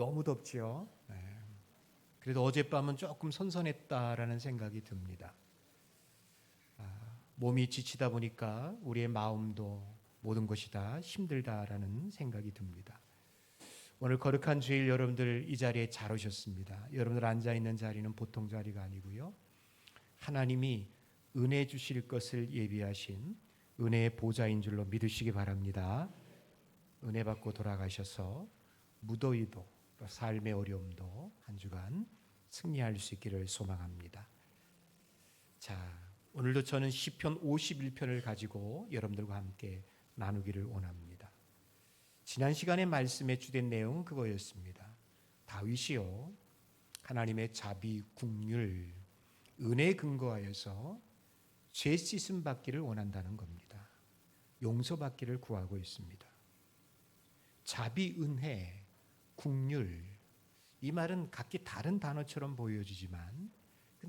너무 덥지요. 그래도 어젯밤은 조금 선선했다라는 생각이 듭니다. 몸이 지치다 보니까 우리의 마음도 모든 것이 다 힘들다라는 생각이 듭니다. 오늘 거룩한 주일 여러분들 이 자리에 잘 오셨습니다. 여러분들 앉아 있는 자리는 보통 자리가 아니고요. 하나님이 은혜 주실 것을 예비하신 은혜의 보좌인 줄로 믿으시기 바랍니다. 은혜 받고 돌아가셔서 무더위도 삶의 어려움도 한 주간 승리할 수 있기를 소망합니다. 자, 오늘도 저는 시편 51편을 가지고 여러분들과 함께 나누기를 원합니다. 지난 시간의 말씀의 주된 내용은 그거였습니다. 다윗이요, 하나님의 자비, 긍휼, 은혜에 근거하여서 죄 씻음 받기를 원한다는 겁니다. 용서받기를 구하고 있습니다. 자비, 은혜, 긍휼, 이 말은 각기 다른 단어처럼 보여지지만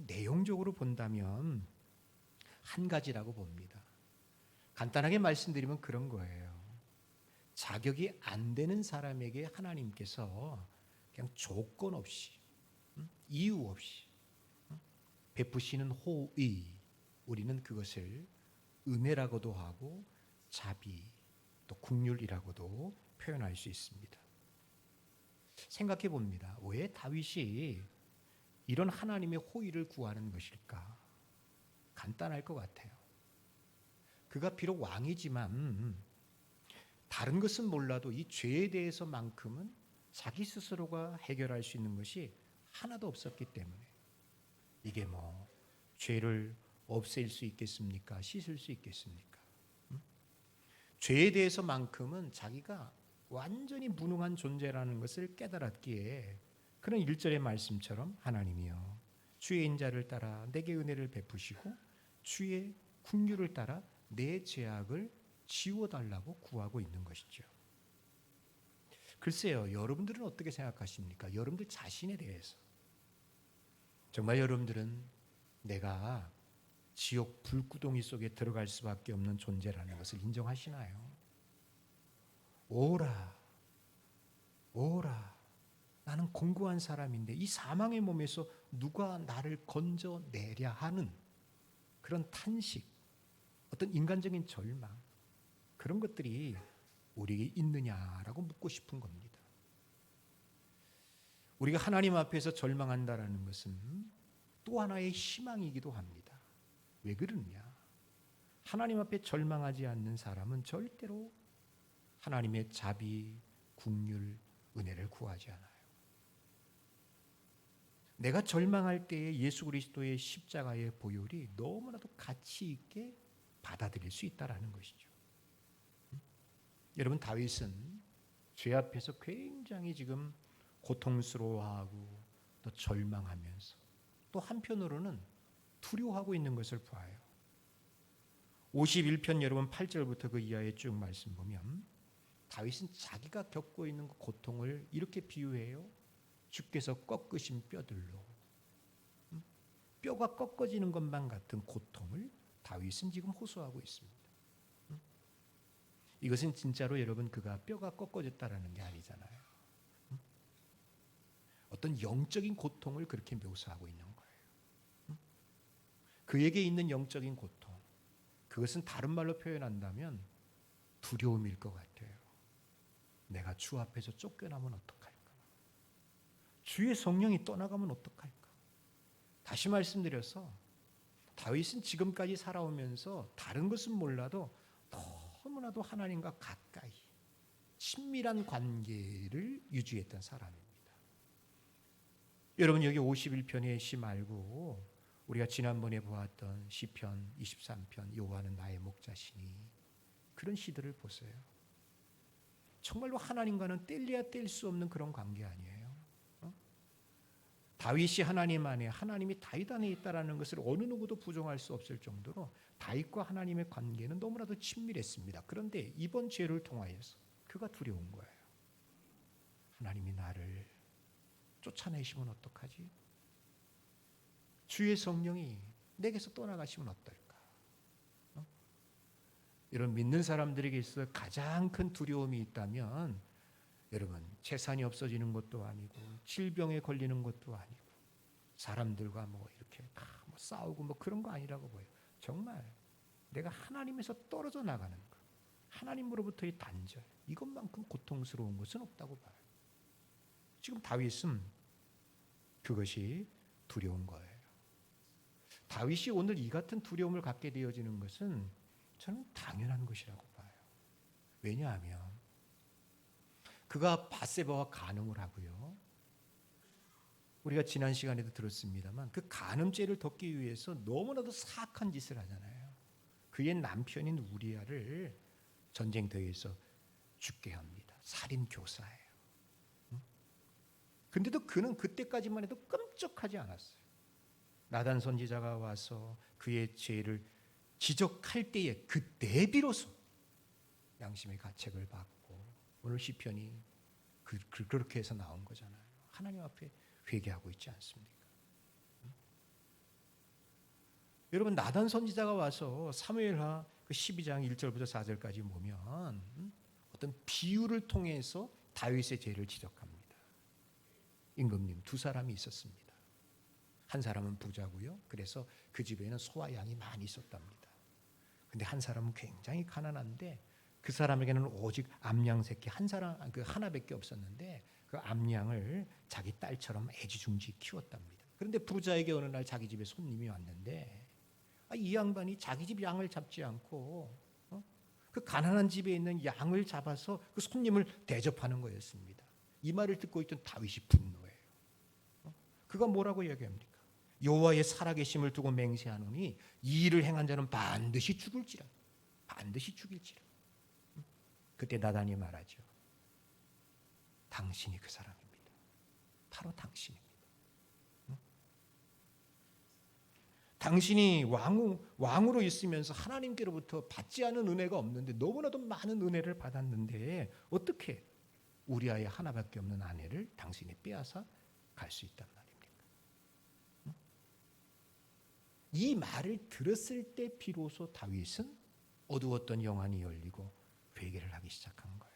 내용적으로 본다면 한 가지라고 봅니다. 간단하게 말씀드리면 그런 거예요. 자격이 안 되는 사람에게 하나님께서 그냥 조건 없이, 이유 없이 베푸시는 호의, 우리는 그것을 은혜라고도 하고 자비, 또 긍휼이라고도 표현할 수 있습니다. 생각해 봅니다. 왜 다윗이 이런 하나님의 호의를 구하는 것일까? 간단할 것 같아요. 그가 비록 왕이지만 다른 것은 몰라도 이 죄에 대해서만큼은 자기 스스로가 해결할 수 있는 것이 하나도 없었기 때문에, 이게 뭐 죄를 없앨 수 있겠습니까? 씻을 수 있겠습니까? 죄에 대해서만큼은 자기가 완전히 무능한 존재라는 것을 깨달았기에 그런 1절의 말씀처럼 하나님이여 주의 인자를 따라 내게 은혜를 베푸시고 주의 긍휼을 따라 내 죄악을 지워달라고 구하고 있는 것이죠. 글쎄요, 여러분들은 어떻게 생각하십니까? 여러분들 자신에 대해서 정말 여러분들은 내가 지옥 불구덩이 속에 들어갈 수밖에 없는 존재라는 것을 인정하시나요? 오라, 오라, 나는 공고한 사람인데 이 사망의 몸에서 누가 나를 건져내랴 하는 그런 탄식, 어떤 인간적인 절망, 그런 것들이 우리에게 있느냐라고 묻고 싶은 겁니다. 우리가 하나님 앞에서 절망한다라는 것은 또 하나의 희망이기도 합니다. 왜 그러냐? 하나님 앞에 절망하지 않는 사람은 절대로 하나님의 자비, 긍휼, 은혜를 구하지 않아요. 내가 절망할 때에 예수 그리스도의 십자가의 보혈이 너무나도 가치 있게 받아들일 수 있다라는 것이죠. 여러분, 다윗은 죄 앞에서 굉장히 지금 고통스러워하고 또 절망하면서 또 한편으로는 두려워하고 있는 것을 보아요. 51편 여러분 8절부터 그 이하의 쭉 말씀 보면 다윗은 자기가 겪고 있는 그 고통을 이렇게 비유해요. 주께서 꺾으신 뼈들로, 뼈가 꺾어지는 것만 같은 고통을 다윗은 지금 호소하고 있습니다. 이것은 진짜로 여러분 그가 뼈가 꺾어졌다라는 게 아니잖아요. 어떤 영적인 고통을 그렇게 묘사하고 있는 거예요. 그에게 있는 영적인 고통, 그것은 다른 말로 표현한다면 두려움일 것 같아요. 내가 주 앞에서 쫓겨나면 어떡할까? 주의 성령이 떠나가면 어떡할까? 다시 말씀드려서 다윗은 지금까지 살아오면서 다른 것은 몰라도 너무나도 하나님과 가까이 친밀한 관계를 유지했던 사람입니다. 여러분, 여기 51편의 시 말고 우리가 지난번에 보았던 시편 23편 여호와는 나의 목자시니, 그런 시들을 보세요. 정말로 하나님과는 뗄래야 뗄 수 없는 그런 관계 아니에요? 다윗이 하나님 안에, 하나님이 다윗 안에 있다라는 것을 어느 누구도 부정할 수 없을 정도로 다윗과 하나님의 관계는 너무나도 친밀했습니다. 그런데 이번 죄를 통하여서 그가 두려운 거예요. 하나님이 나를 쫓아내시면 어떡하지? 주의 성령이 내게서 떠나가시면 어떨까? 이런 믿는 사람들에게 있어 가장 큰 두려움이 있다면 여러분, 재산이 없어지는 것도 아니고 질병에 걸리는 것도 아니고 사람들과 뭐 이렇게 다 뭐 싸우고 뭐 그런 거 아니라고 보여요. 정말 내가 하나님에서 떨어져 나가는 것, 하나님으로부터의 단절, 이것만큼 고통스러운 것은 없다고 봐요. 지금 다윗은 그것이 두려운 거예요. 다윗이 오늘 이 같은 두려움을 갖게 되어지는 것은 저는 당연한 것이라고 봐요. 왜냐하면 그가 밧세바와 간음을 하고요. 우리가 지난 시간에도 들었습니다만 그 간음죄를 덮기 위해서 너무나도 사악한 짓을 하잖아요. 그의 남편인 우리아를 전쟁터에서 죽게 합니다. 살인 교사예요. 근데도 그는 그때까지만 해도 끔찍하지 않았어요. 나단 선지자가 와서 그의 죄를 지적할 때에 그때 비로소 양심의 가책을 받고 오늘 시편이 그렇게 해서 나온 거잖아요. 하나님 앞에 회개하고 있지 않습니까? 여러분, 나단 선지자가 와서 사무엘하 12장 1절부터 4절까지 보면 어떤 비유를 통해서 다윗의 죄를 지적합니다. 임금님 두 사람이 있었습니다. 한 사람은 부자고요. 그래서 그 집에는 소와 양이 많이 있었답니다. 근데 한 사람은 굉장히 가난한데 그 사람에게는 오직 암양 새끼 하나밖에 없었는데 그 암양을 자기 딸처럼 애지중지 키웠답니다. 그런데 부자에게 어느 날 자기 집에 손님이 왔는데 이 양반이 자기 집 양을 잡지 않고 그 가난한 집에 있는 양을 잡아서 그 손님을 대접하는 거였습니다. 이 말을 듣고 있던 다윗이 분노해요. 그가 뭐라고 얘기합니까? 여호와의 살아계심을 두고 맹세하노니 이 일을 행한 자는 반드시 죽을지라. 반드시 죽일지라. 그때 나단이 말하죠. 당신이 그 사람입니다. 바로 당신입니다. 당신이 왕으로 있으면서 하나님께로부터 받지 않은 은혜가 없는데 너무나도 많은 은혜를 받았는데 어떻게 우리아의 하나밖에 없는 아내를 당신이 빼앗아 갈 수 있단 말입니까? 이 말을 들었을 때 비로소 다윗은 어두웠던 영안이 열리고 회개를 하기 시작한 거예요.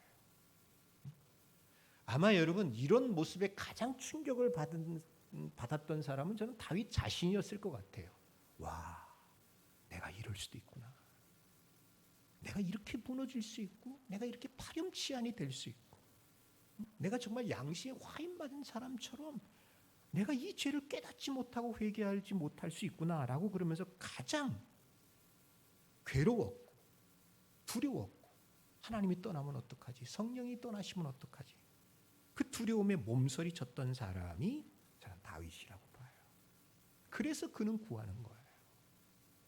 아마 여러분 이런 모습에 가장 충격을 받았던 사람은 저는 다윗 자신이었을 것 같아요. 와, 내가 이럴 수도 있구나. 내가 이렇게 무너질 수 있고 내가 이렇게 파렴치한이 될 수 있고 내가 정말 양심에 화인받은 사람처럼 내가 이 죄를 깨닫지 못하고 회개하지 못할 수 있구나라고 그러면서 가장 괴로웠고 두려웠고 하나님이 떠나면 어떡하지? 성령이 떠나시면 어떡하지? 그 두려움에 몸서리 쳤던 사람이 저는 다윗이라고 봐요. 그래서 그는 구하는 거예요.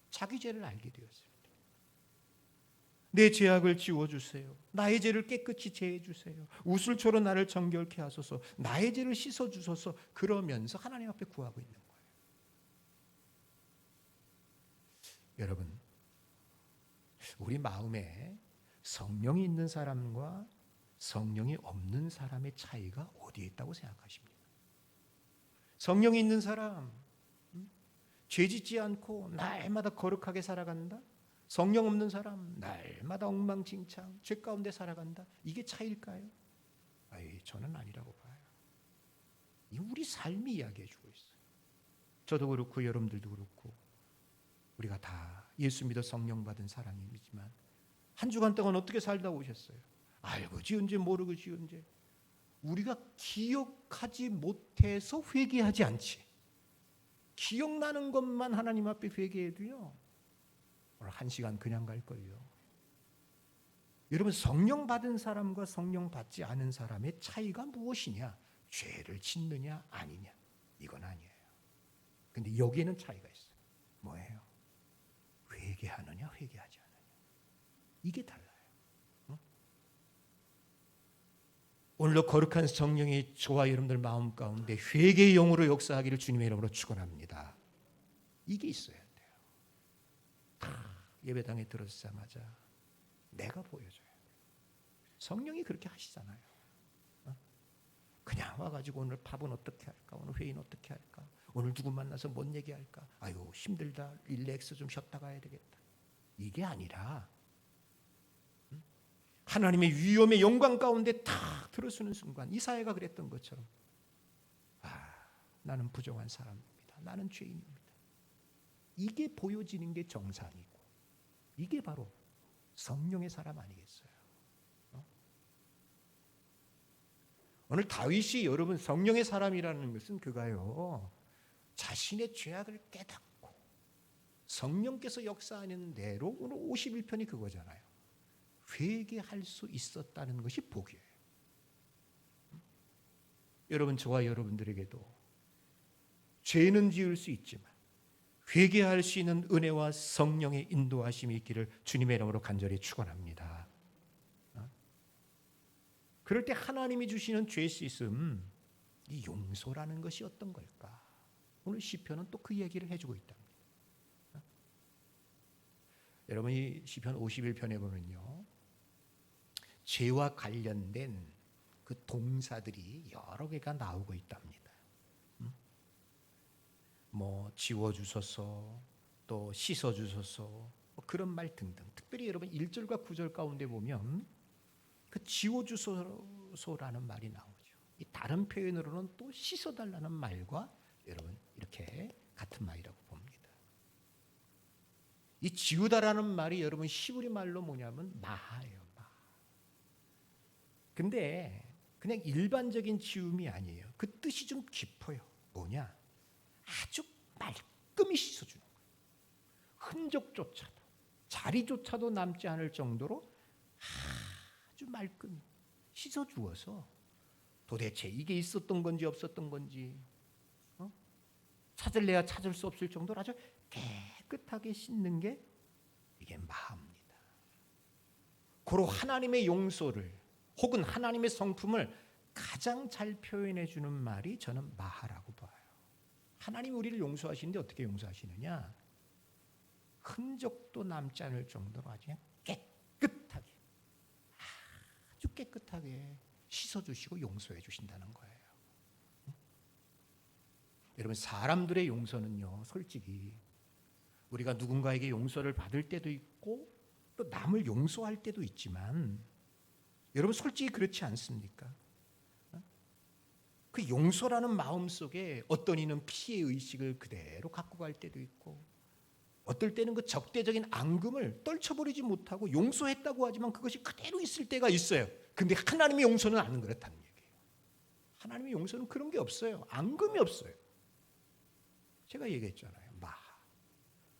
자기 죄를 알게 되었습니다. 내 죄악을 지워주세요. 나의 죄를 깨끗이 제해 주세요. 우슬초로 나를 정결케 하소서. 나의 죄를 씻어주소서. 그러면서 하나님 앞에 구하고 있는 거예요. 여러분, 우리 마음에 성령이 있는 사람과 성령이 없는 사람의 차이가 어디에 있다고 생각하십니까? 성령이 있는 사람, 죄 짓지 않고 날마다 거룩하게 살아간다. 성령 없는 사람, 날마다 엉망진창, 죄 가운데 살아간다. 이게 차이일까요? 저는 아니라고 봐요. 이 우리 삶이 이야기해주고 있어요. 저도 그렇고 여러분들도 그렇고 우리가 다 예수 믿어 성령 받은 사람이지만 한 주간 동안 어떻게 살다 오셨어요? 알고 지은 죄 모르고 지은 죄. 우리가 기억하지 못해서 회개하지 않지. 기억나는 것만 하나님 앞에 회개해도요. 오늘 한 시간 그냥 갈걸요. 여러분 성령 받은 사람과 성령 받지 않은 사람의 차이가 무엇이냐? 죄를 짓느냐 아니냐. 이건 아니에요. 근데 여기에는 차이가 있어요. 뭐예요? 회개하느냐 회개하지 않느냐. 이게 달라요. 오늘도 거룩한 성령이 저와 여러분들 마음 가운데 회개의 영으로 역사하기를 주님의 이름으로 축원합니다. 이게 있어야 돼요. 예배당에 들어서자마자 내가 보여줘야 돼요. 성령이 그렇게 하시잖아요. 그냥 와가지고 오늘 밥은 어떻게 할까? 오늘 회의는 어떻게 할까? 오늘 누구 만나서 뭔 얘기할까? 아유 힘들다. 릴렉스 좀 쉬었다 가야 되겠다. 이게 아니라 하나님의 위엄의 영광 가운데 탁 들어서는 순간 이사야가 그랬던 것처럼 나는 부정한 사람입니다. 나는 죄인입니다. 이게 보여지는 게 정상이고 이게 바로 성령의 사람 아니겠어요? 오늘 다윗이 여러분 성령의 사람이라는 것은 그가요 자신의 죄악을 깨닫고 성령께서 역사하는 대로 오늘 51편이 그거잖아요. 회개할 수 있었다는 것이 복이에요. 여러분 저와 여러분들에게도 죄는 지을 수 있지만 회개할 수 있는 은혜와 성령의 인도하심이 있기를 주님의 이름으로 간절히 축원합니다. 그럴 때 하나님이 주시는 죄 씻음, 이 용서라는 것이 어떤 걸까? 오늘 시편은 또 그 얘기를 해주고 있답니다. 여러분 이 시편 51편에 보면요, 죄와 관련된 그 동사들이 여러 개가 나오고 있답니다. 뭐 지워주소서, 또 씻어주소서, 그런 말 등등. 특별히 여러분 1절과 9절 가운데 보면 그 지워주소서라는 말이 나오죠. 이 다른 표현으로는 또 씻어달라는 말과 여러분 이렇게 같은 말이라고 봅니다. 이 지우다라는 말이 여러분 히브리 말로 뭐냐면 마하예요. 마하. 근데 그냥 일반적인 지움이 아니에요. 그 뜻이 좀 깊어요. 뭐냐? 아주 말끔히 씻어주는 거예요. 흔적조차도, 자리조차도 남지 않을 정도로 아주 말끔히 씻어주어서 도대체 이게 있었던 건지 없었던 건지 찾을래야 찾을 수 없을 정도로 아주 깨끗하게 씻는 게 이게 마합니다. 고로 하나님의 용서를 혹은 하나님의 성품을 가장 잘 표현해 주는 말이 저는 마하라고 봐요. 하나님이 우리를 용서하시는데 어떻게 용서하시느냐? 흔적도 남지 않을 정도로 아주 깨끗하게, 아주 깨끗하게 씻어주시고 용서해 주신다는 거예요. 여러분 사람들의 용서는요, 솔직히 우리가 누군가에게 용서를 받을 때도 있고 또 남을 용서할 때도 있지만 여러분 솔직히 그렇지 않습니까? 그 용서라는 마음 속에 어떤 이는 피해 의식을 그대로 갖고 갈 때도 있고 어떨 때는 그 적대적인 앙금을 떨쳐버리지 못하고 용서했다고 하지만 그것이 그대로 있을 때가 있어요. 근데 하나님의 용서는 안 그렇다는 얘기예요. 하나님의 용서는 그런 게 없어요. 앙금이 없어요. 제가 얘기했잖아요. 마하.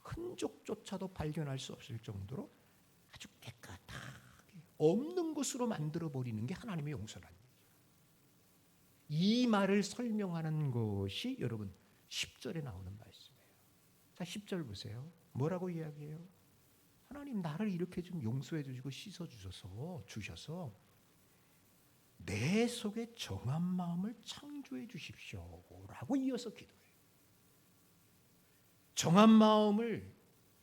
흔적조차도 발견할 수 없을 정도로 아주 깨끗하게 없는 것으로 만들어버리는 게 하나님의 용서라는 얘기예요. 이 말을 설명하는 것이 여러분 10절에 나오는 말씀이에요. 자, 10절 보세요. 뭐라고 이야기해요? 하나님 나를 이렇게 좀 용서해 주시고 씻어 주셔서 내 속에 정한 마음을 창조해 주십시오라고 이어서 기도해요. 정한 마음을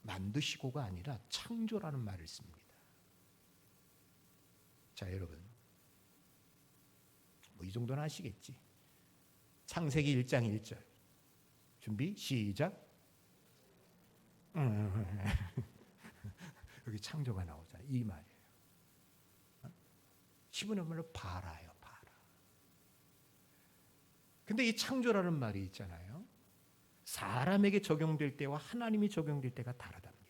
만드시고가 아니라 창조라는 말을 씁니다. 자, 여러분 뭐 이 정도는 아시겠지? 창세기 1장 1절 준비 시작. 여기 창조가 나오잖아요. 이 말이에요. 10분의 말로 봐라요. 봐라. 근데 이 창조라는 말이 있잖아요. 사람에게 적용될 때와 하나님이 적용될 때가 다르답니다.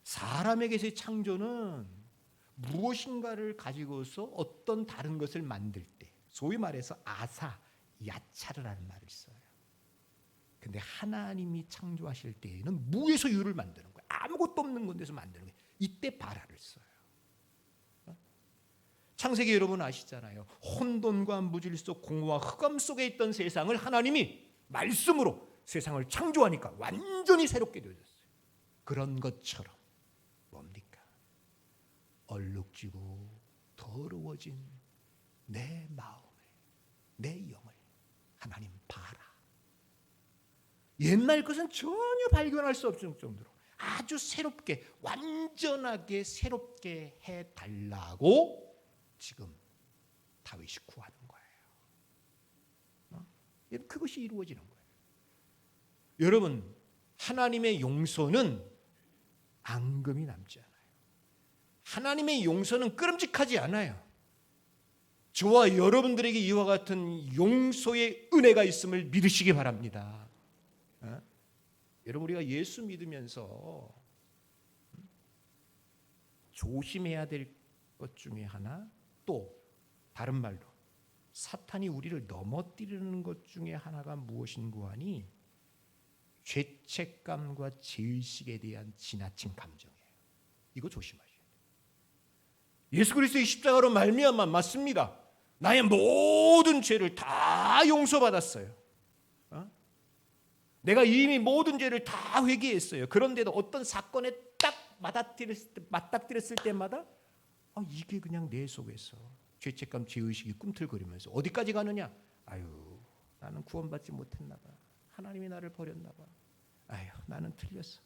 사람에게서의 창조는 무엇인가를 가지고서 어떤 다른 것을 만들 때, 소위 말해서 아사, 야차를 하는 말을 써요. 근데 하나님이 창조하실 때에는 무에서 유를 만드는 거예요. 아무것도 없는 건데서 만드는 거예요. 이때 바라를 써요. 창세기 여러분 아시잖아요. 혼돈과 무질서, 공허와 흑암 속에 있던 세상을 하나님이 말씀으로 세상을 창조하니까 완전히 새롭게 되어졌어요. 그런 것처럼 뭡니까? 얼룩지고 더러워진 내 마음을, 내 영을 하나님 봐라. 옛날 것은 전혀 발견할 수 없을 정도로 아주 새롭게, 완전하게 새롭게 해달라고 지금 다윗이 구하는 거예요. 그것이 이루어지는 거예요. 여러분, 하나님의 용서는 앙금이 남지 않아요. 하나님의 용서는 끄름직하지 않아요. 저와 여러분들에게 이와 같은 용서의 은혜가 있음을 믿으시기 바랍니다. 여러분, 우리가 예수 믿으면서 조심해야 될 것 중에 하나, 또 다른 말로 사탄이 우리를 넘어뜨리는 것 중에 하나가 무엇인고 하니 죄책감과 죄의식에 대한 지나친 감정이에요. 이거 조심하셔야 돼요. 예수 그리스도의 십자가로 말미암아 맞습니다. 나의 모든 죄를 다 용서받았어요. 내가 이미 모든 죄를 다 회개했어요. 그런데도 어떤 사건에 딱 맞닥뜨렸을 때마다 이게 그냥 내 속에서 죄책감, 죄의식이 꿈틀거리면서 어디까지 가느냐? 아유, 나는 구원받지 못했나 봐. 하나님이 나를 버렸나 봐. 아유, 나는 틀렸어.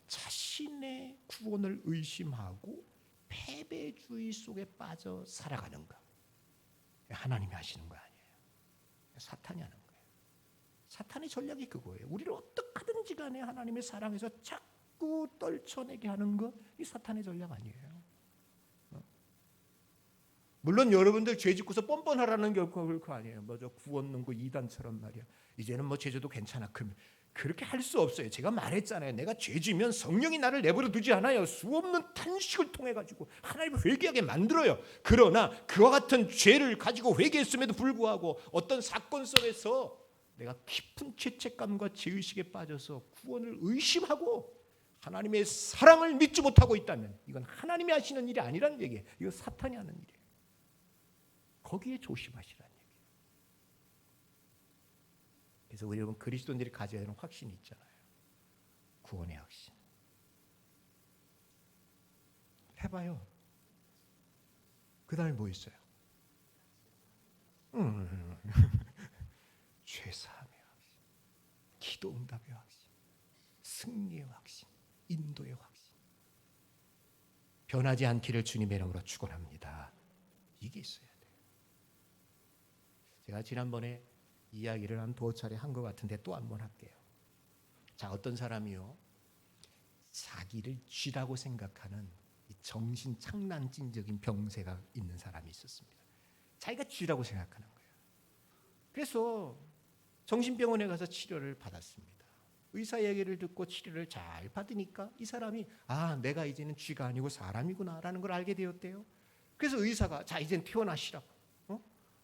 자신의 구원을 의심하고 패배주의 속에 빠져 살아가는 거. 하나님이 하시는 거 아니에요. 사탄이 하는 거예요. 사탄의 전략이 그거예요. 우리를 어떻게든지 간에 하나님의 사랑에서 자꾸 떨쳐내게 하는 거, 이 사탄의 전략 아니에요. 물론 여러분들 죄 짓고서 뻔뻔하라는 결코 그거 아니에요. 저 구원 능구 이단처럼 말이야. 이제는 제조도 괜찮아. 그렇게 할 수 없어요. 제가 말했잖아요. 내가 죄 지면 성령이 나를 내버려 두지 않아요. 수없는 탄식을 통해 가지고 하나님을 회개하게 만들어요. 그러나 그와 같은 죄를 가지고 회개했음에도 불구하고 어떤 사건 속에서 내가 깊은 죄책감과 죄의식에 빠져서 구원을 의심하고 하나님의 사랑을 믿지 못하고 있다면 이건 하나님이 하시는 일이 아니라는 얘기예요. 이건 사탄이 하는 일이에요. 거기에 조심하시라는 얘기예요. 그래서 우리 여러분 그리스도인들이 가져야 하는 확신이 있잖아요. 구원의 확신. 해봐요. 그 다음에 뭐 있어요? 죄사함의 확신, 기도 응답의 확신, 승리의 확신, 인도의 확신. 변하지 않기를 주님의 이름으로 축원합니다. 이게 있어야 돼요. 제가 지난번에 이야기를 한 2차례 한 것 같은데 또 한 번 할게요. 자, 어떤 사람이요, 자기를 쥐라고 생각하는 정신 착란증적인 병세가 있는 사람이 있었습니다. 자기가 쥐라고 생각하는 거예요. 그래서 정신병원에 가서 치료를 받았습니다. 의사 얘기를 듣고 치료를 잘 받으니까 이 사람이 내가 이제는 쥐가 아니고 사람이구나 라는 걸 알게 되었대요. 그래서 의사가 자, 이제는 퇴원하시라고,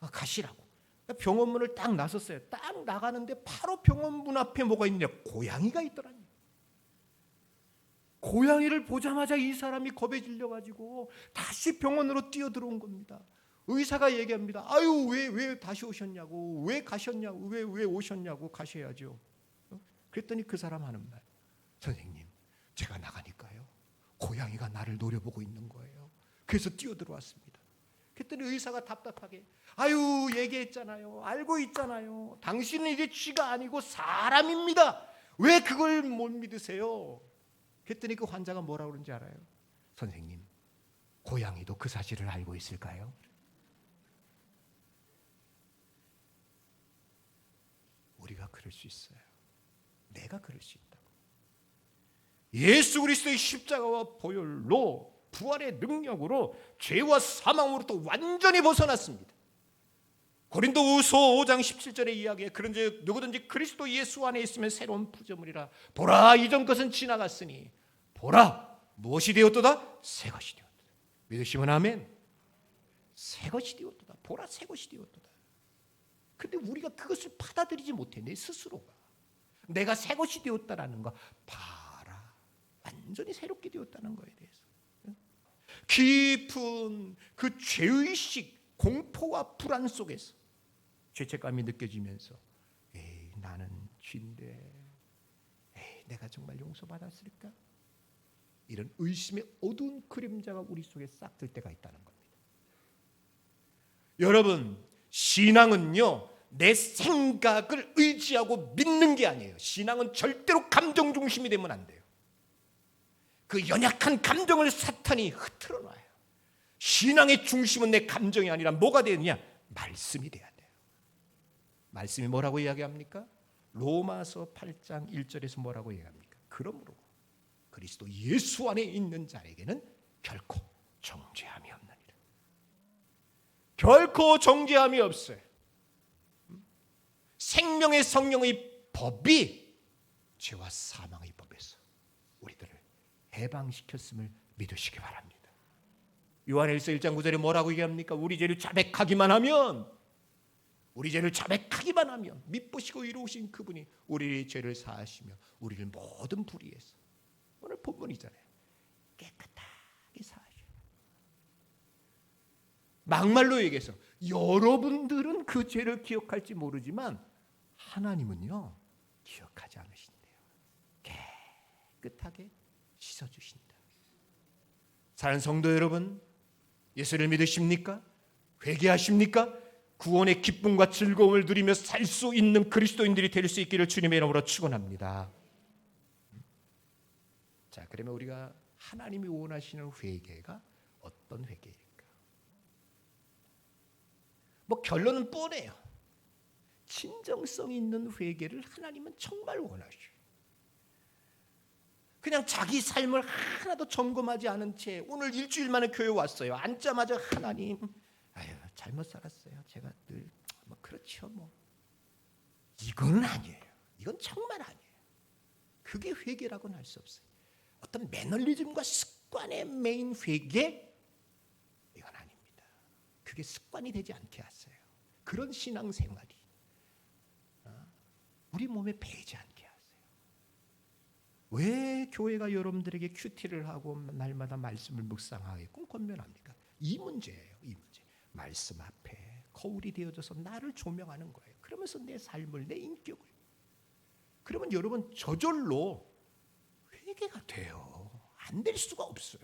가시라고 병원 문을 딱 나섰어요. 딱 나가는데 바로 병원 문 앞에 뭐가 있냐? 고양이가 있더라니. 고양이를 보자마자 이 사람이 겁에 질려가지고 다시 병원으로 뛰어들어온 겁니다. 의사가 얘기합니다. 아유, 왜 다시 오셨냐고, 왜 가셨냐고, 왜 오셨냐고, 가셔야죠. 그랬더니 그 사람 하는 말, 선생님, 제가 나가니까요, 고양이가 나를 노려보고 있는 거예요. 그래서 뛰어들어왔습니다. 그랬더니 의사가 답답하게, 아유, 얘기했잖아요, 알고 있잖아요, 당신은 이제 쥐가 아니고 사람입니다. 왜 그걸 못 믿으세요? 그랬더니 그 환자가 뭐라고 그러는지 알아요? 선생님, 고양이도 그 사실을 알고 있을까요? 우리가 그럴 수 있어요. 내가 그럴 수 있다고. 예수 그리스도의 십자가와 보혈로, 부활의 능력으로 죄와 사망으로부터 완전히 벗어났습니다. 고린도후서 5장 17절의 이야기에 그런즉 누구든지 그리스도 예수 안에 있으면 새로운 피조물이라. 보라, 이전 것은 지나갔으니 보라, 무엇이 되었도다? 새 것이 되었도다. 믿으시면 아멘. 새 것이 되었도다. 보라, 새 것이 되었도다. 근데 우리가 그것을 받아들이지 못해. 내 스스로가 내가 새 것이 되었다라는 거, 봐라, 완전히 새롭게 되었다는 거에 대해서 깊은 그 죄의식, 공포와 불안 속에서 죄책감이 느껴지면서 나는 죄인데 내가 정말 용서받았을까? 이런 의심의 어두운 그림자가 우리 속에 싹 들 때가 있다는 겁니다. 여러분, 신앙은요, 내 생각을 의지하고 믿는 게 아니에요. 신앙은 절대로 감정 중심이 되면 안 돼요. 그 연약한 감정을 사탄이 흐트러 놔요. 신앙의 중심은 내 감정이 아니라 뭐가 되느냐? 말씀이 돼야 돼요. 말씀이 뭐라고 이야기합니까? 로마서 8장 1절에서 뭐라고 이야기합니까? 그러므로 그리스도 예수 안에 있는 자에게는 결코 정죄함이 없느니라. 결코 정죄함이 없어요. 생명의 성령의 법이 죄와 사망의 법에서 우리들을 해방시켰음을 믿으시기 바랍니다. 요한일서 1장 9절에 뭐라고 얘기합니까? 우리 죄를 자백하기만 하면 미쁘시고 이로우신 그분이 우리의 죄를 사하시며 우리를 모든 불의에서, 오늘 본문이잖아요, 깨끗하게 사하셔. 막말로 얘기해서 여러분들은 그 죄를 기억할지 모르지만 하나님은요 기억하지 않으신대요. 깨끗하게 씻어주신다. 사랑하는 성도 여러분, 예수를 믿으십니까? 회개하십니까? 구원의 기쁨과 즐거움을 누리며 살 수 있는 그리스도인들이 될 수 있기를 주님의 이름으로 축원합니다. 자, 그러면 우리가 하나님이 원하시는 회개가 어떤 회개일까? 뭐 결론은 뻔해요. 진정성 있는 회개를 하나님은 정말 원하셔요. 그냥 자기 삶을 하나도 점검하지 않은 채 오늘 일주일 만에 교회 왔어요. 앉자마자 하나님, 아유 잘못 살았어요. 제가 늘 뭐 그렇죠 뭐. 이건 아니에요. 이건 정말 아니에요. 그게 회개라고는 할 수 없어요. 어떤 매너리즘과 습관의 메인 회개, 이건 아닙니다. 그게 습관이 되지 않게 하세요. 그런 신앙생활이 우리 몸에 배이지 않게 하세요. 왜 교회가 여러분들에게 큐티를 하고 날마다 말씀을 묵상하게끔 권면합니까? 이 문제예요. 이 문제. 말씀 앞에 거울이 되어져서 나를 조명하는 거예요. 그러면서 내 삶을, 내 인격을, 그러면 여러분 저절로 회개가 돼요. 안 될 수가 없어요.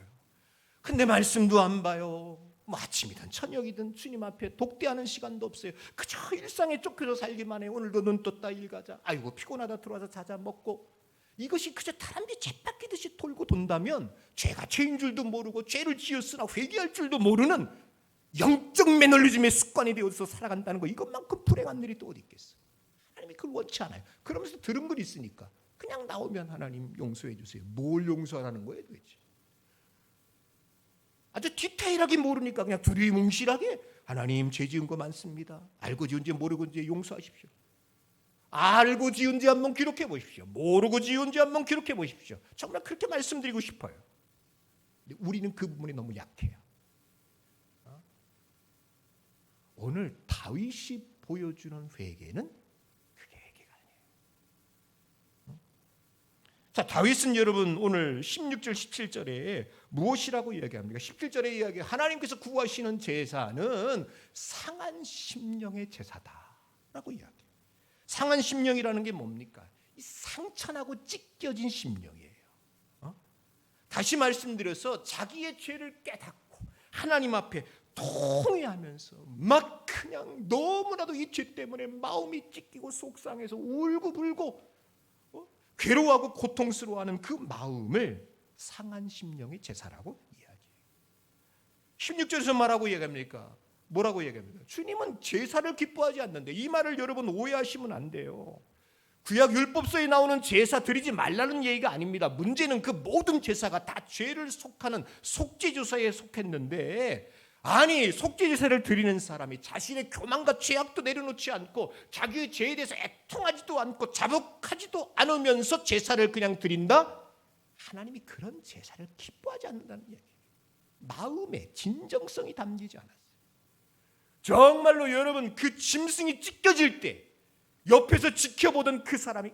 근데 말씀도 안 봐요. 뭐 아침이든 저녁이든 주님 앞에 독대하는 시간도 없어요. 그저 일상에 쫓겨서 살기만 해요. 오늘도 눈 떴다 일 가자. 아이고 피곤하다 들어와서 자자 먹고. 이것이 그저 다람쥐 쳇바퀴듯이 돌고 돈다면 죄가 죄인 줄도 모르고 죄를 지었으나 회개할 줄도 모르는 영적 매너리즘의 습관이 되어서 살아간다는 거, 이것만큼 불행한 일이 또 어디 있겠어요. 하나님이 그걸 원치 않아요. 그러면서 들은 글 있으니까 그냥 나오면 하나님 용서해 주세요. 뭘 용서하라는 거예요 도대체. 아주 디테일하게 모르니까 그냥 두리뭉실하게 하나님 죄 지은 거 많습니다. 알고 지은지 모르고 지은지 용서하십시오. 알고 지은지 한번 기록해 보십시오. 모르고 지은지 한번 기록해 보십시오. 정말 그렇게 말씀드리고 싶어요. 근데 우리는 그 부분이 너무 약해요. 오늘 다윗이 보여주는 회개는 그게 회개가 아니에요. 자, 다윗은 여러분 오늘 16절 17절에 무엇이라고 이야기합니까? 17절에 이야기, 하나님께서 구하시는 제사는 상한 심령의 제사다라고 이야기해요. 상한 심령이라는 게 뭡니까? 이 상처나고 찢겨진 심령이에요. 다시 말씀드려서 자기의 죄를 깨닫고 하나님 앞에 통회하면서 막 그냥 너무나도 이 죄 때문에 마음이 찢기고 속상해서 울고불고 괴로워하고 고통스러워하는 그 마음을 상한 심령의 제사라고 이야기해요. 16절에서 말하고 얘기합니까? 뭐라고 얘기합니까? 주님은 제사를 기뻐하지 않는데, 이 말을 여러분 오해하시면 안 돼요. 구약 율법서에 나오는 제사 드리지 말라는 얘기가 아닙니다. 문제는 그 모든 제사가 다 죄를 속하는 속죄제사에 속했는데, 아니 속죄제사를 드리는 사람이 자신의 교만과 죄악도 내려놓지 않고 자기의 죄에 대해서 애통하지도 않고 자복하지도 않으면서 제사를 그냥 드린다? 하나님이 그런 제사를 기뻐하지 않는다는 얘기예요. 마음에 진정성이 담기지 않았어요. 정말로 여러분 그 짐승이 찢겨질 때 옆에서 지켜보던 그 사람이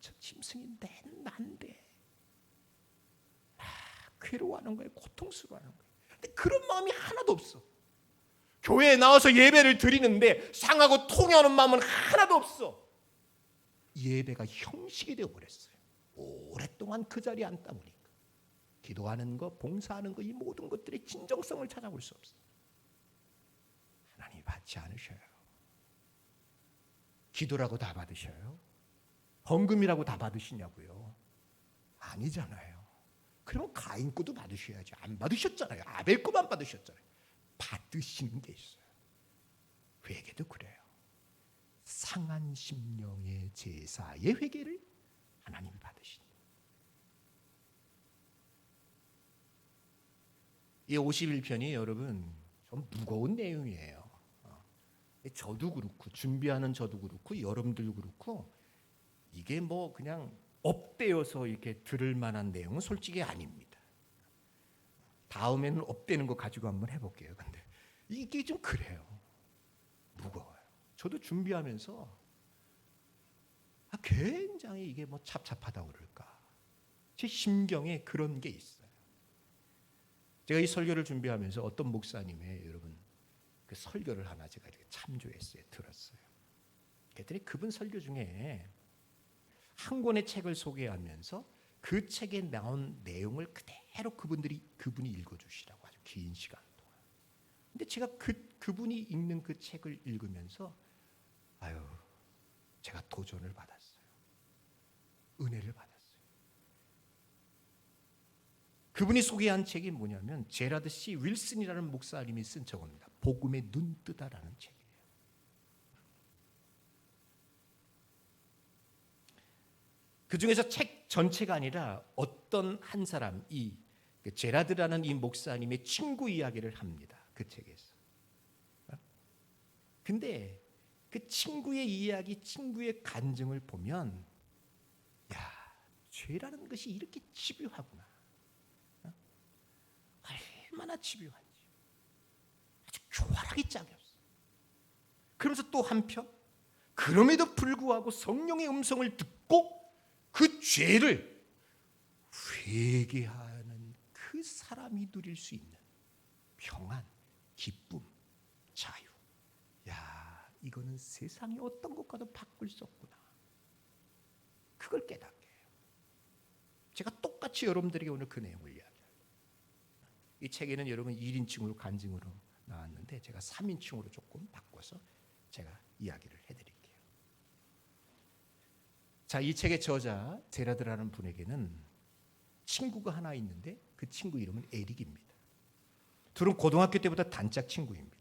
저 짐승이 난데 괴로워하는 거예요. 고통스러워하는 거예요. 근데 그런 마음이 하나도 없어. 교회에 나와서 예배를 드리는데 상하고 통해하는 마음은 하나도 없어. 예배가 형식이 되어버렸어요. 오랫동안 그 자리에 앉다 보니까 기도하는 거, 봉사하는 거, 이 모든 것들의 진정성을 찾아볼 수 없어요. 하나님이 받지 않으셔요. 기도라고 다 받으셔요? 헌금이라고 다 받으시냐고요? 아니잖아요. 그러면 가인 거도 받으셔야죠. 안 받으셨잖아요. 아벨 거만 받으셨잖아요. 받으시는 게 있어요. 회개도 그래요. 상한 심령의 제사의 회개를 하나님이 받으신다. 이 51편이 여러분 좀 무거운 내용이에요. 저도 그렇고 준비하는 저도 그렇고 여러분들도 그렇고 이게 뭐 그냥 업되어서 이렇게 들을 만한 내용은 솔직히 아닙니다. 다음에는 업되는 거 가지고 한번 해볼게요. 근데 이게 좀 그래요. 무거워요. 저도 준비하면서 굉장히 이게 뭐 찹찹하다고 그럴까. 제 심경에 그런 게 있어요. 제가 이 설교를 준비하면서 어떤 목사님의 여러분 그 설교를 하나 제가 이렇게 참조했어요. 들었어요. 그랬더니 그분 설교 중에 한 권의 책을 소개하면서 그 책에 나온 내용을 그대로 그분이 읽어주시라고 아주 긴 시간 동안. 근데 제가 그분이 읽는 그 책을 읽으면서 제가 도전을 받았어요. 은혜를 받았어요. 그분이 소개한 책이 뭐냐면 제라드 C. 윌슨이라는 목사님이 쓴 책입니다. 복음의 눈뜨다라는 책이에요. 그 중에서 책 전체가 아니라 어떤 한 사람, 이 제라드라는 이 목사님의 친구 이야기를 합니다. 그 책에서. 근데 그 친구의 이야기, 친구의 간증을 보면 죄라는 것이 이렇게 집요하구나. 얼마나 집요한지. 아주 교활하게 짝이 없어. 그러면서 또 한편 그럼에도 불구하고 성령의 음성을 듣고 그 죄를 회개하는 그 사람이 누릴 수 있는 평안, 기쁨, 자유. 이거는 세상의 어떤 것과도 바꿀 수 없구나. 그걸 깨닫게 해요. 제가 똑같이 여러분들에게 오늘 그 내용을 이야기해요. 이 책에는 여러분 1인칭으로 간증으로 나왔는데 제가 3인칭으로 조금 바꿔서 제가 이야기를 해드릴게요. 자, 이 책의 저자 제라드라는 분에게는 친구가 하나 있는데 그 친구 이름은 에릭입니다. 둘은 고등학교 때부터 단짝 친구입니다.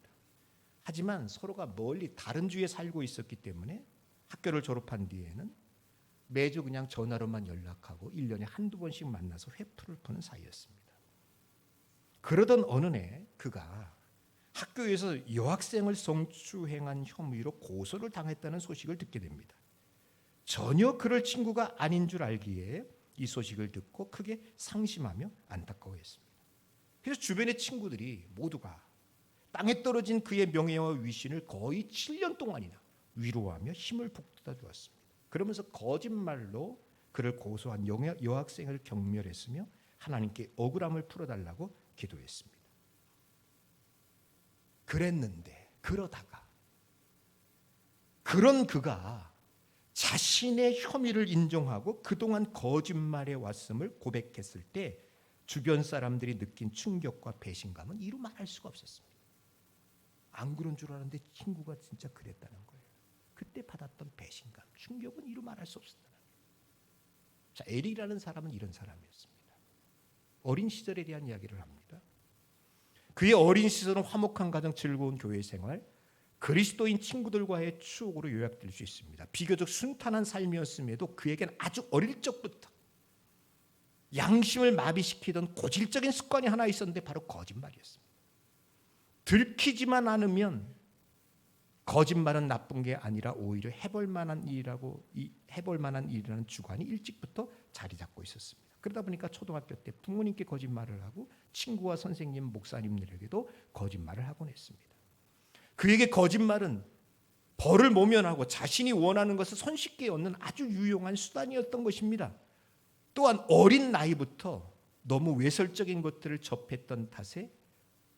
하지만 서로가 멀리 다른 주에 살고 있었기 때문에 학교를 졸업한 뒤에는 매주 그냥 전화로만 연락하고 1년에 한두 번씩 만나서 회풀을 푸는 사이였습니다. 그러던 어느 날 그가 학교에서 여학생을 성추행한 혐의로 고소를 당했다는 소식을 듣게 됩니다. 전혀 그럴 친구가 아닌 줄 알기에 이 소식을 듣고 크게 상심하며 안타까워했습니다. 그래서 주변의 친구들이 모두가 땅에 떨어진 그의 명예와 위신을 거의 7년 동안이나 위로하며 힘을 북돋아 주었습니다. 그러면서 거짓말로 그를 고소한 여학생을 경멸했으며 하나님께 억울함을 풀어달라고 기도했습니다. 그랬는데 그러다가 그런 그가 자신의 혐의를 인정하고 그동안 거짓말해 왔음을 고백했을 때 주변 사람들이 느낀 충격과 배신감은 이루 말할 수가 없었습니다. 안 그런 줄 알았는데 친구가 진짜 그랬다는 거예요. 그때 받았던 배신감, 충격은 이루 말할 수 없었다는 거예요. 자, 에릭이라는 사람은 이런 사람이었습니다. 어린 시절에 대한 이야기를 합니다. 그의 어린 시절은 화목한 가정, 즐거운 교회 생활, 그리스도인 친구들과의 추억으로 요약될 수 있습니다. 비교적 순탄한 삶이었음에도 그에겐 아주 어릴 적부터 양심을 마비시키던 고질적인 습관이 하나 있었는데 바로 거짓말이었습니다. 들키지만 않으면 거짓말은 나쁜 게 아니라 오히려 해볼 만한 일이라는 주관이 일찍부터 자리 잡고 있었습니다. 그러다 보니까 초등학교 때 부모님께 거짓말을 하고 친구와 선생님, 목사님들에게도 거짓말을 하곤 했습니다. 그에게 거짓말은 벌을 모면하고 자신이 원하는 것을 손쉽게 얻는 아주 유용한 수단이었던 것입니다. 또한 어린 나이부터 너무 외설적인 것들을 접했던 탓에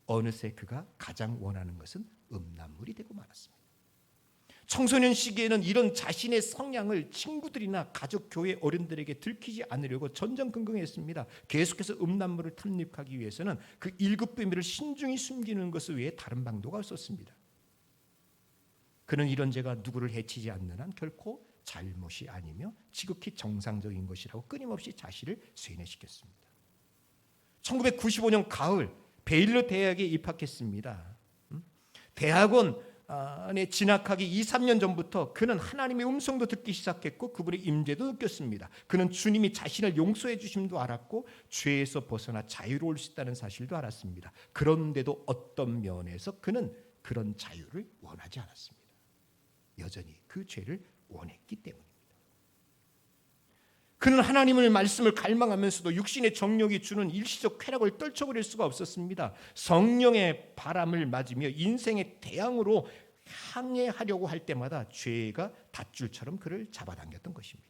어느새 그가 가장 원하는 것은 음란물이 되고 말았습니다. 청소년 시기에는 이런 자신의 성향을 친구들이나 가족, 교회 어른들에게 들키지 않으려고 전전긍긍했습니다. 계속해서 음란물을 탐닉하기 위해서는 그 1급 비밀을 신중히 숨기는 것 외에 다른 방도가 없었습니다. 그는 이런 죄가 누구를 해치지 않는 한 결코 잘못이 아니며 지극히 정상적인 것이라고 끊임없이 자신을 쇠뇌시켰습니다. 1995년 가을 베일러 대학에 입학했습니다. 대학원 안에 진학하기 2, 3년 전부터 그는 하나님의 음성도 듣기 시작했고 그분의 임재도 느꼈습니다. 그는 주님이 자신을 용서해 주심도 알았고 죄에서 벗어나 자유로울 수 있다는 사실도 알았습니다. 그런데도 어떤 면에서 그는 그런 자유를 원하지 않았습니다. 여전히 그 죄를 원했기 때문입니다. 그는 하나님의 말씀을 갈망하면서도 육신의 정욕이 주는 일시적 쾌락을 떨쳐버릴 수가 없었습니다. 성령의 바람을 맞으며 인생의 태양으로 항해하려고 할 때마다 죄가 닷줄처럼 그를 잡아당겼던 것입니다.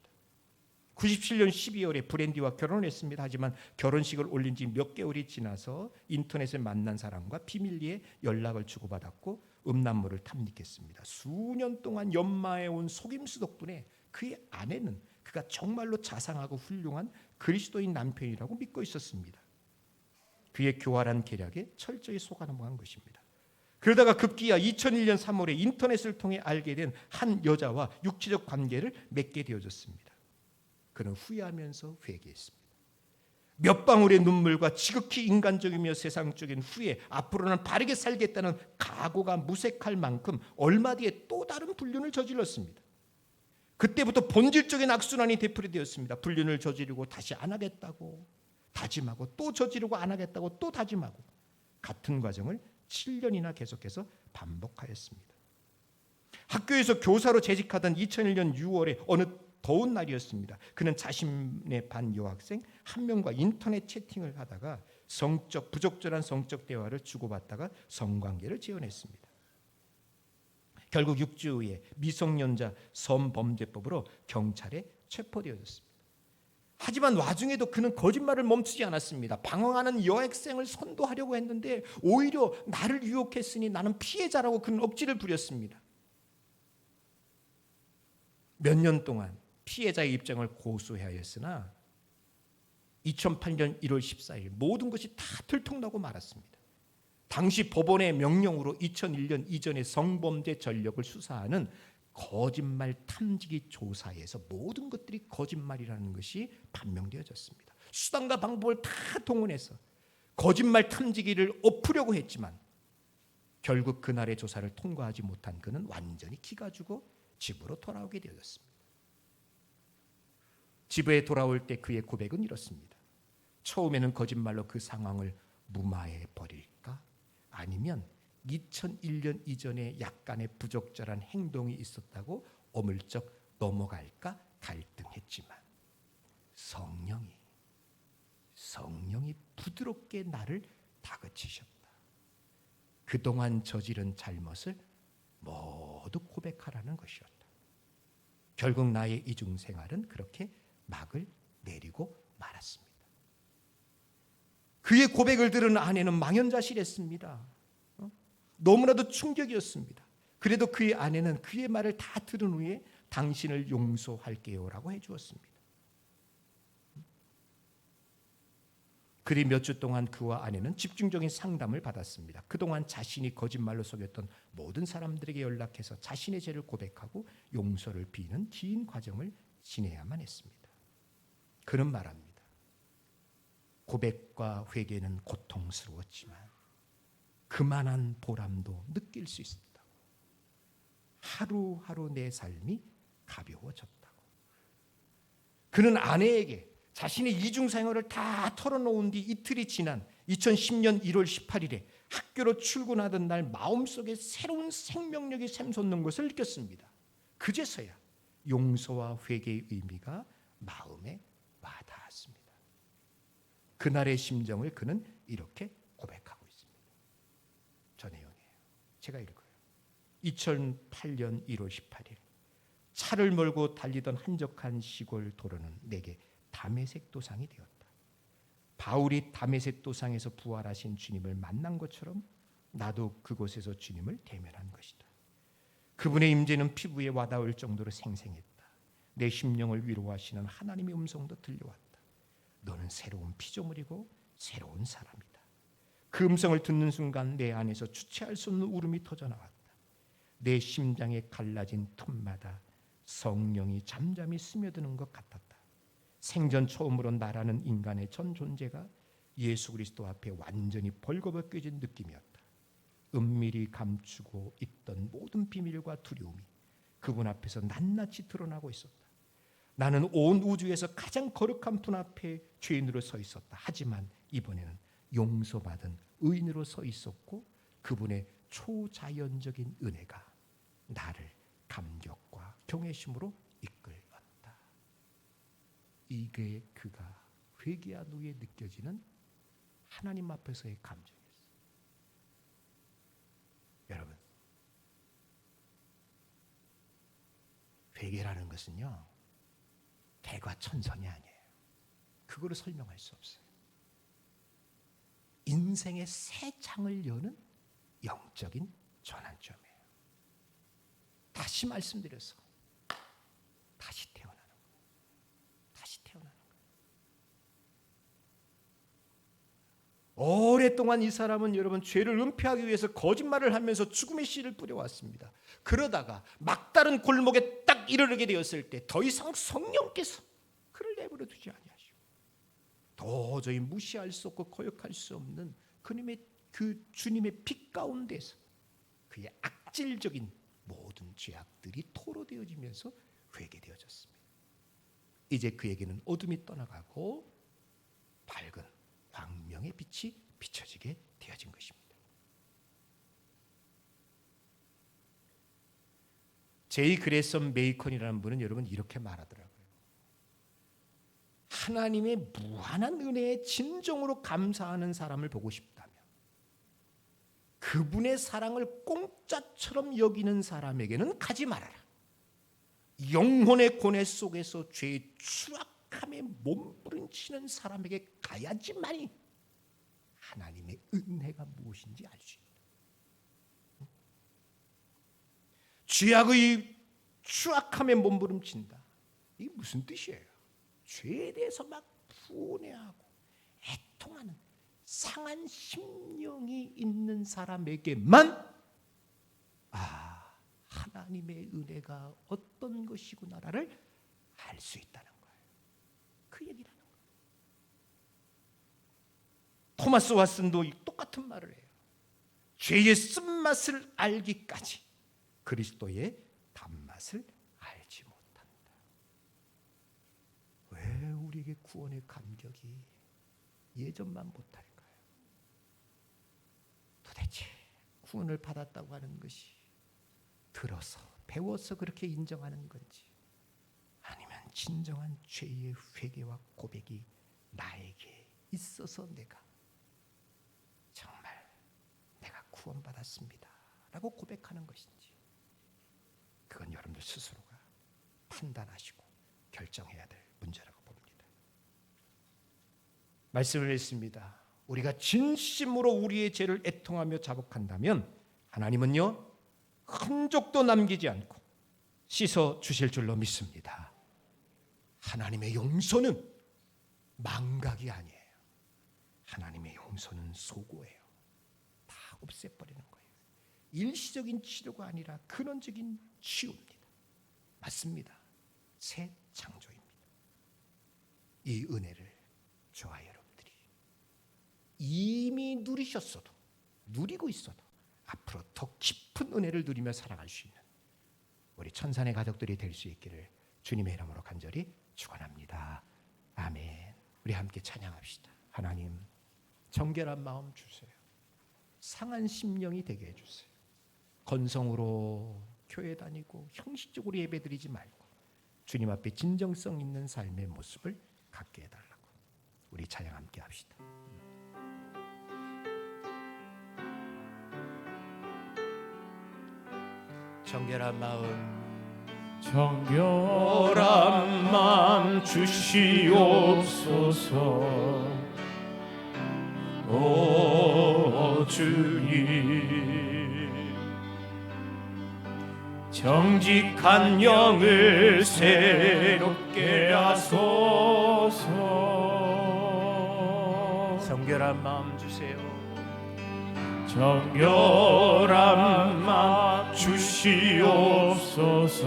97년 12월에 브랜디와 결혼했습니다. 하지만 결혼식을 올린 지 몇 개월이 지나서 인터넷에 만난 사람과 비밀리에 연락을 주고받았고 음란물을 탐닉했습니다. 수년 동안 연마해온 속임수 덕분에 그의 아내는 그가 정말로 자상하고 훌륭한 그리스도인 남편이라고 믿고 있었습니다. 그의 교활한 계략에 철저히 속아 넘어간 것입니다. 그러다가 급기야 2001년 3월에 인터넷을 통해 알게 된 한 여자와 육체적 관계를 맺게 되어졌습니다. 그는 후회하면서 회개했습니다. 몇 방울의 눈물과 지극히 인간적이며 세상적인 후회, 앞으로는 바르게 살겠다는 각오가 무색할 만큼 얼마 뒤에 또 다른 불륜을 저질렀습니다. 그때부터 본질적인 악순환이 되풀이되었습니다. 불륜을 저지르고 다시 안 하겠다고 다짐하고 또 저지르고 안 하겠다고 또 다짐하고 같은 과정을 7년이나 계속해서 반복하였습니다. 학교에서 교사로 재직하던 2001년 6월에 어느 더운 날이었습니다. 그는 자신의 반 여학생 한 명과 인터넷 채팅을 하다가 부적절한 성적 대화를 주고받다가 성관계를 지어냈습니다. 결국 6주 후에 미성년자 성범죄법으로 경찰에 체포되어졌습니다. 하지만 와중에도 그는 거짓말을 멈추지 않았습니다. 방황하는 여학생을 선도하려고 했는데 오히려 나를 유혹했으니 나는 피해자라고 그는 억지를 부렸습니다. 몇 년 동안 피해자의 입장을 고수하였으나 2008년 1월 14일 모든 것이 다 들통나고 말았습니다. 당시 법원의 명령으로 2001년 이전의 성범죄 전력을 수사하는 거짓말 탐지기 조사에서 모든 것들이 거짓말이라는 것이 판명되어졌습니다. 수단과 방법을 다 동원해서 거짓말 탐지기를 엎으려고 했지만 결국 그날의 조사를 통과하지 못한 그는 완전히 기가 죽어 집으로 돌아오게 되었습니다. 집에 돌아올 때 그의 고백은 이렇습니다. 처음에는 거짓말로 그 상황을 무마해 버릴까? 아니면 2001년 이전에 약간의 부적절한 행동이 있었다고 어물쩍 넘어갈까 갈등했지만 성령이 부드럽게 나를 다그치셨다. 그동안 저지른 잘못을 모두 고백하라는 것이었다. 결국 나의 이중생활은 그렇게 막을 내리고 말았습니다. 그의 고백을 들은 아내는 망연자실했습니다. 너무나도 충격이었습니다. 그래도 그의 아내는 그의 말을 다 들은 후에 당신을 용서할게요라고 해주었습니다. 그리 몇 주 동안 그와 아내는 집중적인 상담을 받았습니다. 그동안 자신이 거짓말로 속였던 모든 사람들에게 연락해서 자신의 죄를 고백하고 용서를 비는 긴 과정을 지내야만 했습니다. 그는 말합니다. 고백과 회개는 고통스러웠지만 그만한 보람도 느낄 수 있었다고. 하루하루 내 삶이 가벼워졌다고. 그는 아내에게 자신의 이중생활을 다 털어놓은 뒤 이틀이 지난 2010년 1월 18일에 학교로 출근하던 날 마음속에 새로운 생명력이 샘솟는 것을 느꼈습니다. 그제서야 용서와 회개의 의미가 마음에 와닿았습니다. 그날의 심정을 그는 이렇게 고백하고 있습니다. 저 내용이에요. 제가 읽어요. 2008년 1월 18일 차를 몰고 달리던 한적한 시골 도로는 내게 다메섹 도상이 되었다. 바울이 다메섹 도상에서 부활하신 주님을 만난 것처럼 나도 그곳에서 주님을 대면한 것이다. 그분의 임재는 피부에 와닿을 정도로 생생했다. 내 심령을 위로하시는 하나님의 음성도 들려왔다. 너는 새로운 피조물이고 새로운 사람이다. 그 음성을 듣는 순간 내 안에서 주체할 수 없는 울음이 터져나왔다. 내 심장에 갈라진 틈마다 성령이 잠잠히 스며드는 것 같았다. 생전 처음으로 나라는 인간의 전 존재가 예수 그리스도 앞에 완전히 벌거벗겨진 느낌이었다. 은밀히 감추고 있던 모든 비밀과 두려움이 그분 앞에서 낱낱이 드러나고 있었다. 나는 온 우주에서 가장 거룩한 분 앞에 죄인으로 서 있었다. 하지만 이번에는 용서받은 의인으로 서 있었고 그분의 초자연적인 은혜가 나를 감격과 경외심으로 이끌었다. 이게 그가 회개한 후에 느껴지는 하나님 앞에서의 감정이었어요. 여러분, 회개라는 것은요 대과천선이 아니에요. 그거를 설명할 수 없어요. 인생의 새 장을 여는 영적인 전환점이에요. 다시 말씀드려서 다시 태어나는 거예요. 다시 태어나는 거예요. 오랫동안 이 사람은 여러분 죄를 은폐하기 위해서 거짓말을 하면서 죽음의 씨를 뿌려왔습니다. 그러다가 막다른 골목에 딱 이르게 되었을 때 더 이상 성령께서 그를 내버려 두지 아니하시고 도저히 무시할 수 없고 거역할 수 없는 그 주님의 빛 가운데서 그의 악질적인 모든 죄악들이 토로되어지면서 회개되어졌습니다. 이제 그에게는 어둠이 떠나가고 밝은 광명의 빛이 비춰지게 되어진 것입니다. 제이 그레썸 메이컨이라는 분은 여러분 이렇게 말하더라고요. 하나님의 무한한 은혜에 진정으로 감사하는 사람을 보고 싶다면 그분의 사랑을 공짜처럼 여기는 사람에게는 가지 말아라. 영혼의 고뇌 속에서 죄의 추악함에 몸부림치는 사람에게 가야지만이 하나님의 은혜가 무엇인지 알 수 있다. 죄악의 추악함에 몸부림친다. 이게 무슨 뜻이에요? 죄에 대해서 막 분해하고 애통하는 상한 심령이 있는 사람에게만 하나님의 은혜가 어떤 것이구나를 알 수 있다는 거예요. 그 얘기라는 거예요. 토마스 왓슨도 똑같은 말을 해요. 죄의 쓴맛을 알기까지 그리스도의 단맛을 알지 못한다. 왜 우리에게 구원의 감격이 예전만 못할까요? 도대체 구원을 받았다고 하는 것이 들어서 배워서 그렇게 인정하는 건지 아니면 진정한 죄의 회개와 고백이 나에게 있어서 내가 정말 내가 구원받았습니다 라고 고백하는 것인지 그건 여러분들 스스로가 판단하시고 결정해야 될 문제라고 봅니다. 말씀을 했습니다. 우리가 진심으로 우리의 죄를 애통하며 자복한다면 하나님은요 흔적도 남기지 않고 씻어 주실 줄로 믿습니다. 하나님의 용서는 망각이 아니에요. 하나님의 용서는 소고예요. 다 없애버리는 거예요. 일시적인 치료가 아니라 근원적인 치유입니다. 맞습니다. 새 창조입니다. 이 은혜를 저와 여러분들이 이미 누리셨어도 누리고 있어도 앞으로 더 깊은 은혜를 누리며 살아갈 수 있는 우리 천산의 가족들이 될 수 있기를 주님의 이름으로 간절히 축원합니다. 아멘. 우리 함께 찬양합시다. 하나님 정결한 마음 주세요. 상한 심령이 되게 해주세요. 건성으로 교회 다니고 형식적으로 예배드리지 말고 주님 앞에 진정성 있는 삶의 모습을 갖게 해달라고 우리 찬양 함께 합시다. 정결한 마음 주시옵소서. 오 주님, 정직한 영을 새롭게 하소서. 정결한 마음 주세요. 정결한 마음 주시옵소서.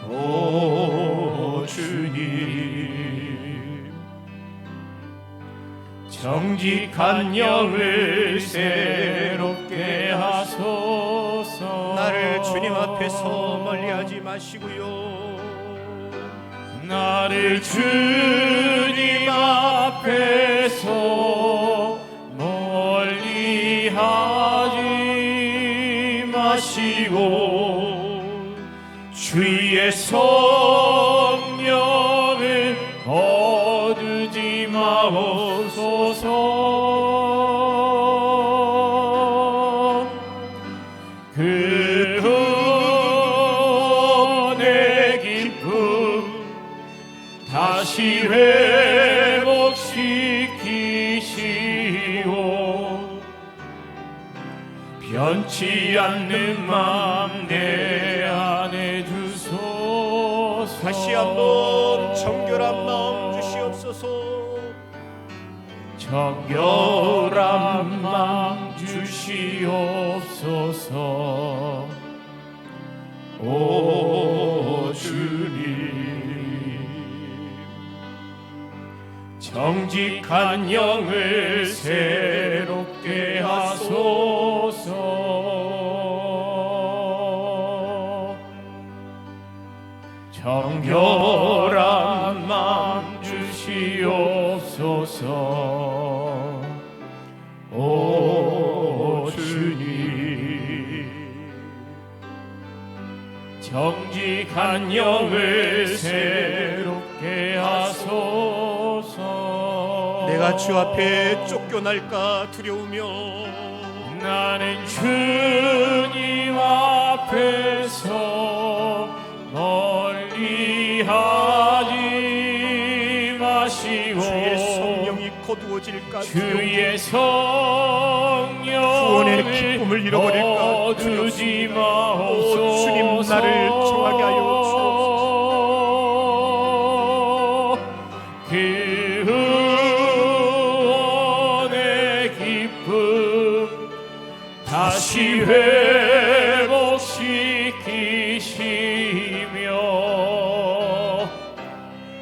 오 주님, 정직한 영을 새롭게 하소서. 나를 주님 앞에서 멀리하지 마시고요. 나를 주님 앞에서 멀리하지 마시고 주의 성령을 거두지 마옵소서. 그 구원의 기쁨 다시 회복시키시오. 변치 않는 마음 내 안에 주소서. 다시 한번 정결한 마음 주시옵소서. 정결한 마음 주시옵소서. 오 주님, 정직한 영을 새롭게 하소서. 정결한 마음 주시옵소서. 오 주님, 정직한 영을 새롭게 하소서. 내가 주 앞에 쫓겨날까 두려우며 나는 주님 앞에서 멀리하지 마시고 주의 성령이 거두어질까 주의 성령을 구원의 기쁨을 잃어버릴까 거두지 오, 마옵소서. 주님 나를 정하게 하여 그 구원의 기쁨 다시 회복시키시며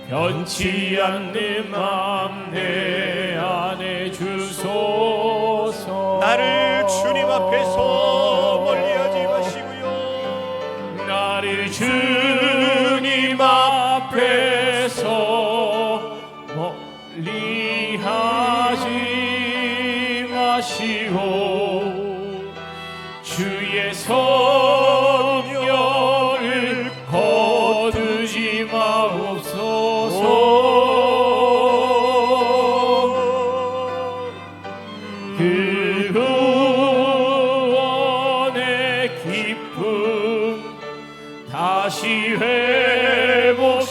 변치 않는 마음 내 안에 주소서. 나를 주님 앞에서 멀리하지 마시고요. 나를 주님 앞에서 멀리하지 마시고 주의 성령을 거두지 마옵소서. 그 구원의 기쁨 다시 회복시키시오.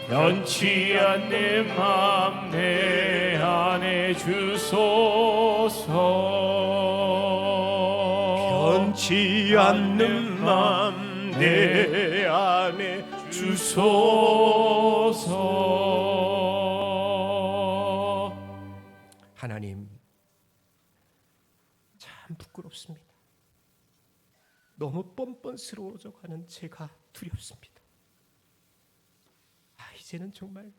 변치 않는 마음 내 안에 주소서. 변치 않는 마음 내 안에 주소서. 하나님, 참 부끄럽습니다. 너무 뻔뻔스러워져 가는 제가 두렵습니다. 이제는 정말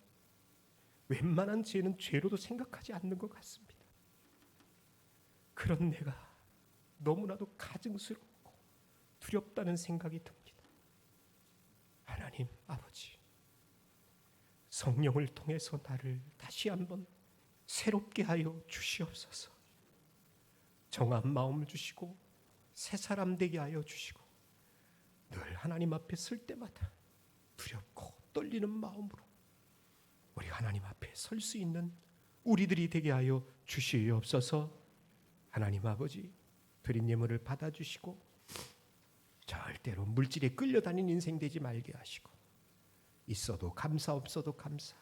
웬만한 죄는 죄로도 생각하지 않는 것 같습니다. 그런 내가 너무나도 가증스럽고 두렵다는 생각이 듭니다. 하나님 아버지, 성령을 통해서 나를 다시 한번 새롭게 하여 주시옵소서. 정한 마음을 주시고 새 사람 되게 하여 주시고 늘 하나님 앞에 설 때마다 두렵고 떨리는 마음으로 우리 하나님 앞에 설 수 있는 우리들이 되게 하여 주시옵소서. 하나님 아버지, 드린 예물을 받아주시고 절대로 물질에 끌려다니는 인생 되지 말게 하시고 있어도 감사 없어도 감사,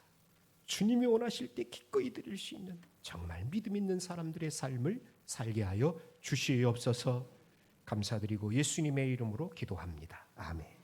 주님이 원하실 때 기꺼이 드릴 수 있는 정말 믿음 있는 사람들의 삶을 살게 하여 주시옵소서. 감사드리고 예수님의 이름으로 기도합니다. 아멘.